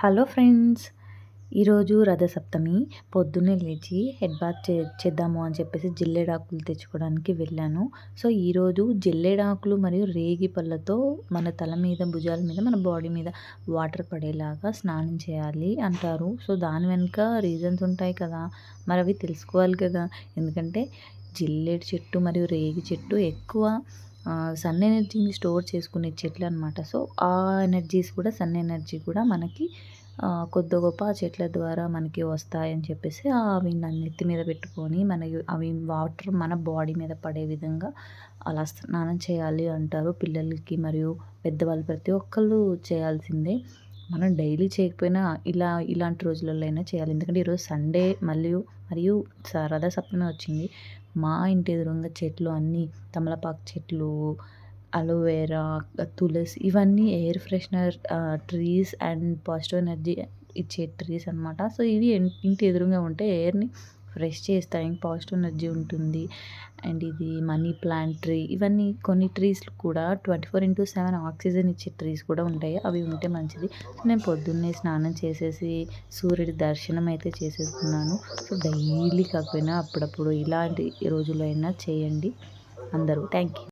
Hello friends. ఈరోజు రథసప్తమి. పొద్దున్నే లేచి హెడ్ బాత్ చేద్దాము అని చెప్పేసి జిల్లేడాకులు తెచ్చుకోవడానికి వెళ్ళాను. సో, ఈరోజు జిల్లేడాకులు మరియు రేగి పళ్ళతో మన తల మీద, భుజాల మీద, మన బాడీ మీద వాటర్ పడేలాగా స్నానం చేయాలి అంటారు. సో, దాని వెనుక రీజన్స్ ఉంటాయి కదా! మరి అవి తెలుసుకోవాలి కదా! ఎందుకంటే జిల్లేడు చెట్టు మరియు రేగి చెట్టు ఎక్కువ సన్ ఎనర్జీని స్టోర్ చేసుకునే చెట్లు అనమాట. సో, ఆ ఎనర్జీస్ కూడా సన్ ఎనర్జీ కూడా మనకి కొద్దో గొప్ప ఆ చెట్ల ద్వారా మనకి వస్తాయని చెప్పేసి అవి నా నెత్తి మీద పెట్టుకొని అవి వాటర్ మన బాడీ మీద పడే విధంగా అలా స్నానం చేయాలి అంటారు. పిల్లలకి మరియు పెద్దవాళ్ళు ప్రతి ఒక్కళ్ళు చేయాల్సిందే. మనం డైలీ చేయకపోయినా ఇలాంటి రోజులలో అయినా చేయాలి. ఎందుకంటే ఈరోజు సండే మరియు రథసప్తమి వచ్చింది. మా ఇంటి ఎదురుంగా చెట్లు అన్నీ తమలపాకు చెట్లు, అలోవెరా, తులసి ఇవన్నీ air freshener trees and positive energy ఇచ్చే ట్రీస్ అనమాట. సో, ఇవి ఇంటి ఎదురుగా ఉంటే ఎయిర్‌ని ఫ్రెష్ చేస్తాయి. పాజిటివ్ ఎనర్జీ ఉంటుంది. అండ్ ఇది మనీ ప్లాంట్ ట్రీ ఇవన్నీ కొన్ని ట్రీస్ కూడా 24/7 ఆక్సిజన్ ఇచ్చే ట్రీస్ కూడా ఉంటాయి. అవి ఉంటే మంచిది. సో, నేను పొద్దున్నే స్నానం చేసేసి సూర్యుడి దర్శనం అయితే చేసేసుకున్నాను. సో, డైలీ కాకపోయినా అప్పుడప్పుడు ఇలాంటి రోజుల్లో అయినా చేయండి అందరూ. Thank you.